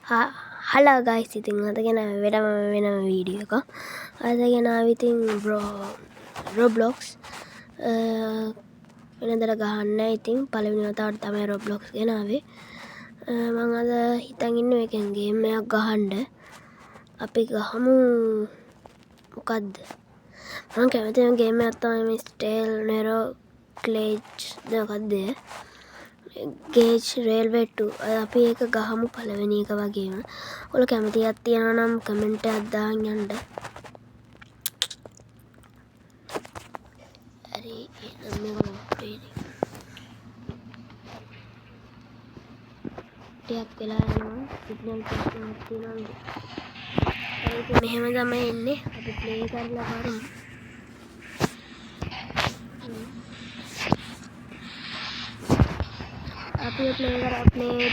Hello guys, ඉතින් අද ගෙන වෙනම වීඩියෝ එකක්. අද ගෙනාව ඉතින් රොබ්ලොක්ස් වෙනදට ගහන්න. ඉතින් පළවෙනි වතාවට තමයි රොබ්ලොක්ස් ගෙනාවේ. මම අද හිතන් ඉන්නේ මේකෙන් ගේම් එකක් ගහන්න. අපි ගහමු මොකද්ද? මම කැමතිම ගේම් එකක් තමයි මේ ස්ටේල් නෙරෝ ක්ලේජ් මොකද්ද? Gauge railway 2. අපි ඒක ගහමු පළවෙනි එක වගේම. ඔයාලා කැමතියක් තියෙනවා නම් කමෙන්ට් එකක් දාන්න යන්න. හරි එහෙනම් මේක ටිකක් වෙලා යනවා. සිග්නල් ප්‍රශ්නයක් තියෙනවා. ඒක මෙහෙම තමයි එන්නේ. අපි ප්ලේ කරලා බලමු. අපි ප්ලේ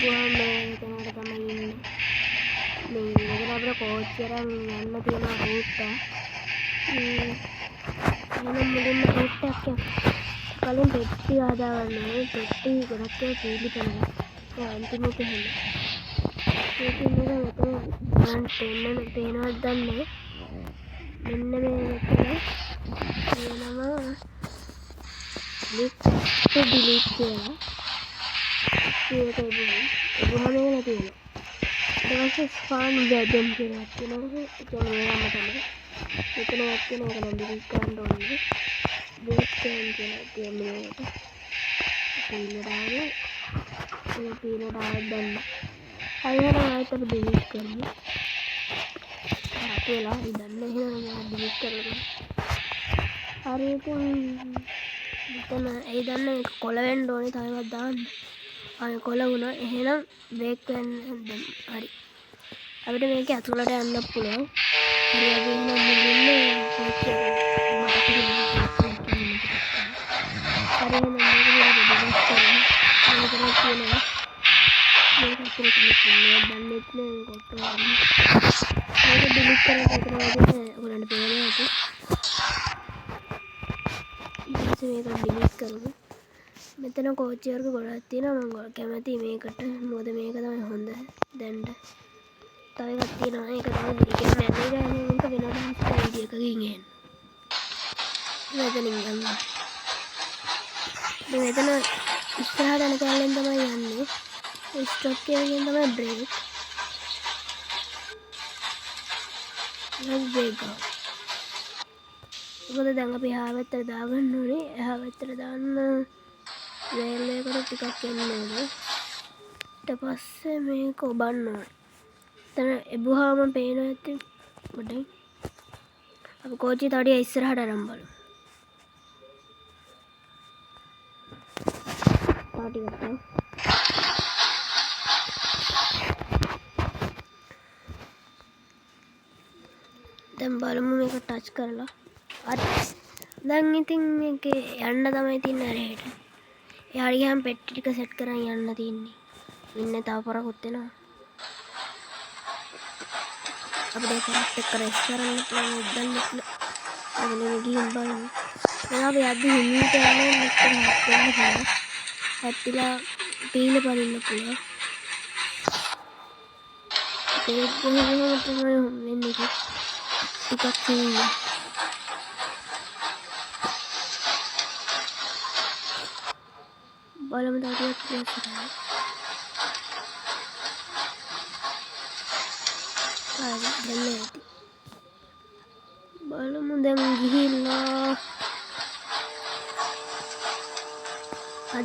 ගුවන් මේ තැනකට තමයි ඉන්නේ. මේ මෙතන අපේ කෝච් එකෙන් යන්න තියෙන රූට් එක. මුලින්ම රූට් එකක් කලින් පෙට්ටි හදාගන්න ඕනේ. පෙට්ටි ගොඩක් ඒවා පීලිපනවා. ඒ අන්තිමට එහෙම. ඒක නෙවෙයි මෙතන මම පේනවද දන්නේ. මෙන්න මේ මෙතන කියනවා ඩිලීට් කියලා. ඒක එබුහම නැති වෙනවා. ඊට පස්සේ ස්පාන් වැදෙන් කියලා තියෙනවා. ඒක නේරම තමයි. මෙතන තියෙන එක නම් ඩිලීට් කරන්න ඕනේ. බේස් කෑන් කියලා කියන්නේ ඒකට. පීනරාවේ ඒ පීනරාව දැන්න. අයියන ආයෙත් අපි ඩිලීට් කරමු. අපේලා ඉඳන්න එහෙනම් ඩිලීට් කරලා. හරියට මෙතන ඒ දන්න එක කොළ වෙන්න ඕනේ තවවත් දාන්න. ආයෙ කොළ වුණා. එහෙනම් බ්‍රේක් වෙන්න හරි. අපිට මේක ඇතුළට යන්න පුළුවන්. හරි අපි එහෙනම් මුලින්ම කෝච් එක මෙතන කෝච්චි වර්ග ගොඩක් තියෙනවා. මම කැමති මේකට. මොකද මේක තමයි හොඳ දැන්න. තව එකක් තියෙනවා. ඒක තමයි විඩියෝ මැනේජර් එක වෙනම වීඩියෝ එකකින් එන්නේ. මෙතනින් යන්න. මෙතන ඉස්සරහට යන කැලෙන් තමයි යන්නේ. ස්ටොප් එකකින් තමයි බ්‍රේක්. බ්‍රේක් ගන්න. මොකද දැන් අපි එහා පැත්තට දාගන්න ඕනේ. එහා පැත්තට දාන්න රේල් එකකට ටිකක් එන්න ඕනේ. ඊට පස්සේ මේක ඔබන්න ඕනේ. එතන එබුවාම පේනවා ඇති ගොඩේ. අපි කෝච්චිය තඩිය ඉස්සරහට අරන් බලමු. ටිකක් දැන් බලමු මේක ටච් කරලා. හරි. දැන් ඉතින් මේක යන්න තමයි තියන්නේ හරියට. එහාට ගියාම පෙට්ටි ටික සෙට් කරන් යන්න තියෙන්නේ. ඉන්නේ තව පොරකුත් වෙනවා. අපිට ඒක එක්ක රෙස් කරන්න පුළුවන් උද්දන්න පුළුවන්. අදනේ ගිහින් බලමු. දැන් අපි යද්දි හිමීට යනවා මෙතන හත්වෙන්න. හැප්පිලා පීල පනින්න පුළුවන්. ඒක ගොහම තමයි වෙන්නේ. ටිකක් තියෙනවා. බලමු තාටියක් ප්‍රශ්නයි. හරි දැන් ඇති. බලමු දැන් ගිහිල්ලා.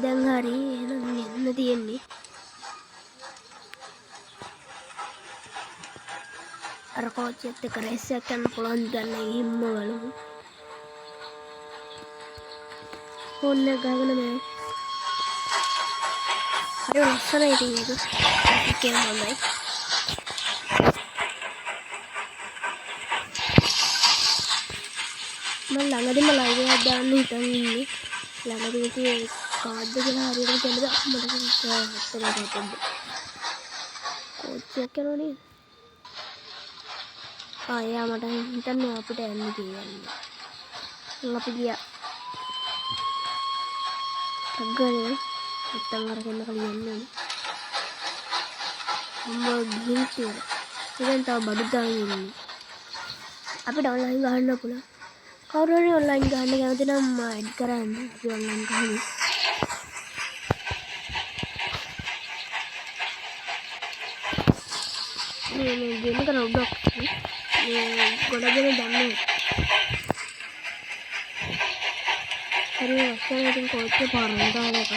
දැන් හරි එහෙනම් මෙන්න තියෙන්නේ. අර කෝච්චියත් එක්ක රේස් එකක් යන්න පුළුවන් ගන්න හිම්ම බලමු. ෆෝන් එක ගහගෙන මේ හරි ලස්සනයි ඉතින් ඒක. ඒක හොඳයි. මම ළඟදිම ලයිව් එකක් දාන්න හිතන් ඉන්නේ. ළඟදී තියෙන කාඩ් එක කියලා හරියට කියන්නද මට හිතෙන්නේ. කෝච්චියක් යනවා නේද? එයා මට හිතන්නේ අපිට යන්න කියන්නේ. අපි ගියා. අග්ගනේ නැත්තම් අරගෙන කලින් යන්නේ. මම ගිහින් තියෙනවා. ඉතින් තව බඩු දාගෙන ඉන්නේ. අපිට ඔන්ලයින් ගහන්න පුළුවන්. කවුරු හරි ඔන්ලයින් ගහන්න කැමති නම් ඇඩ් කරන්න. අපි ඔන්ලයින් ගහමු. මේ ගේම් එක Roblox. මේ ගොඩක් දෙනෙක් දන්නේ. හරි වස්තන ඉතින් කෝච් එක පාරෙන් දාලා එක.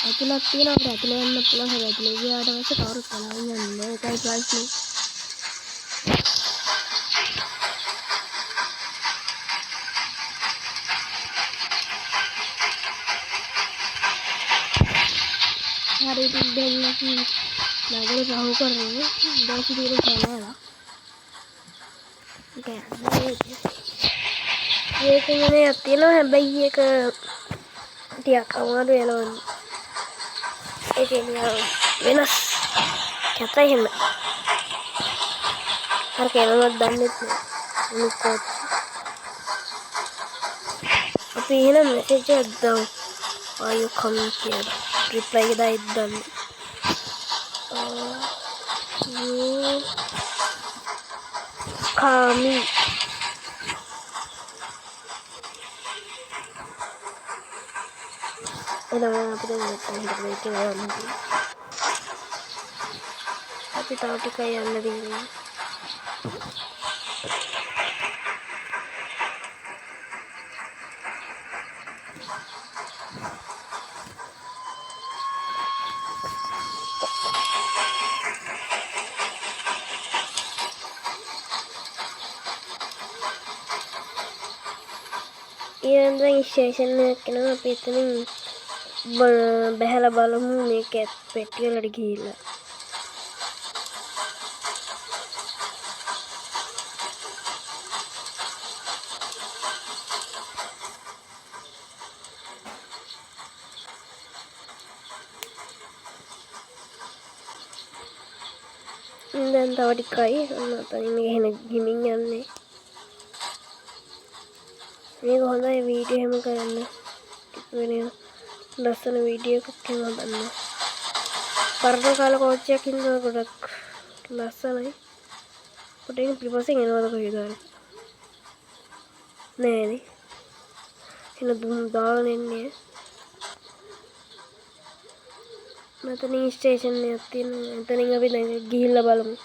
ඇතුළත් තියෙනවා අපිට ඇතුළේ යන්න පුළුවන්. හැබැයි ඇතුළේ ගියාට පස්සේ කවුරුත් පලාගෙන යන්නේ නැහැ. ඒකයි ප්‍රශ්නේ. hari itu dan lagi nagari perahu keren dari situ itu channel kayak ये तो मैंने आती ना है भाई ये का दिया खाऊंगा तो ये लोग एक ये वेनस कहता है मैं हर कहना मत डालने थे उनको अभी ये ना मैसेज आता हूँ और you coming here reply kita idan kami apa tuh nanti tapi tahu tuh kayak nanti Iya, nanti sessionnya kenapa pitanya bahala balemu make petti lagi gila. Dan tahu dikai, apa ini hendak gimingan nih. Ini kalau ada video yang keren, ini dasar video kecil banget. Karena kalau kau cekin tuh udah dasar nih, udah ini privasi nggak ada kaitan. Nih, ini dal ini. Nanti nih station nih, nanti nih nggak bisa gila balem.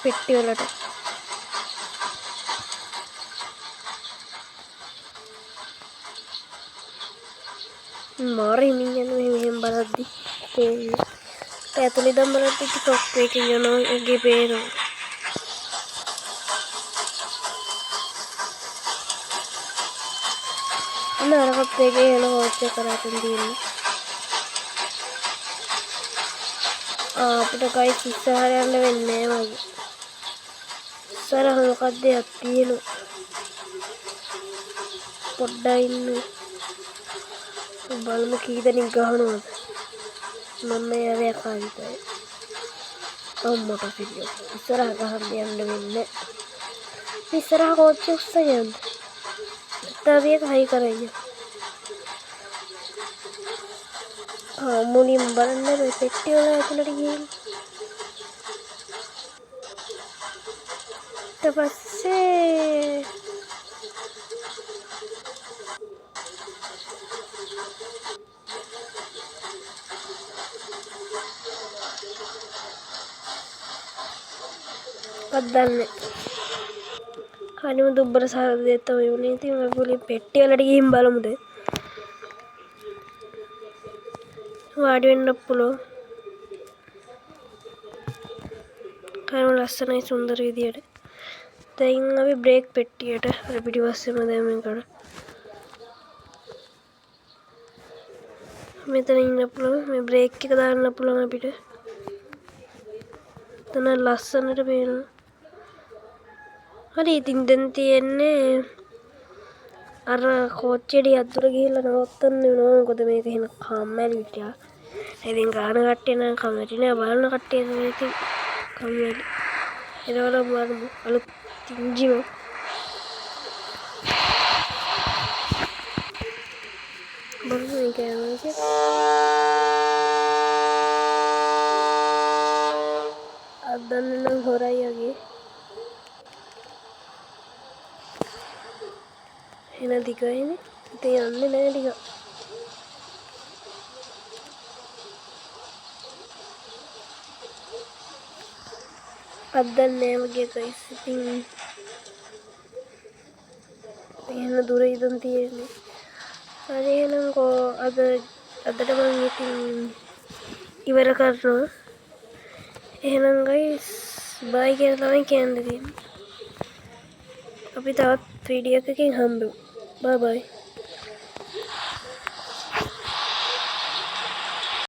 Petti wala tuh. Mari minyan minyan baladi kaya tulidan baladi di cockpit yun ang agipero narakapege yun ang kotse karatin din apita guys sisahari ang lawin na mag sarang makade at yun poddain balmu kita nih gahanu mama ya lihat kan itu mau tak video isra gahan yang lebih isra kocok saja tapi hai karanya muni baranda petti wala itu lagi tapase पद्दाने खाने में दोबारा सारा देता हूँ नहीं थी मैं बोली पेटी वाला डी हिंबालो मुझे वाडियो इन रप्पुलो खाने में लास्ट नहीं सुंदर विधि है तो इन अभी ब्रेक पेटी है टा वीडियो वास्ते मुझे मैं कर मैं तो नहीं रप्पुलो मैं ब्रेक की कदार रप्पुलो मैं पीटे तो ना लास्ट नहीं रप्पेनो hari tindan tienne ara kochedi adura gihilla nawattanne wenawa මොකද මේක එහෙන කම්මැලි විදියක්. ඉතින් ගාන කට්ටිය නම් කම්මැලි නෑ බලන කට්ටිය තමයි ඉතින් කම්මැලි. එනවනම් වරමු අලුත් තින්ජිම. බලමු මේක යනවා අදන්න නම් හොරයි වගේ. එන දිගයිනේ. ඉතින් යන්නේ නැහැ ටික. අදන්න නෑ වගේ ගයිස්. ඉතින් එහෙම දුර ඉඳන් තියෙන්නේ. හරි එහෙනම් අදට මම ඉතින් ඉවර කරනවා. එහෙනම් ගයිස් බයි කියලා තමයි කියන්න තියෙන්නේ. අපි තවත් වීඩියෝ එකකින් හම්බෙමු. බයි බයි.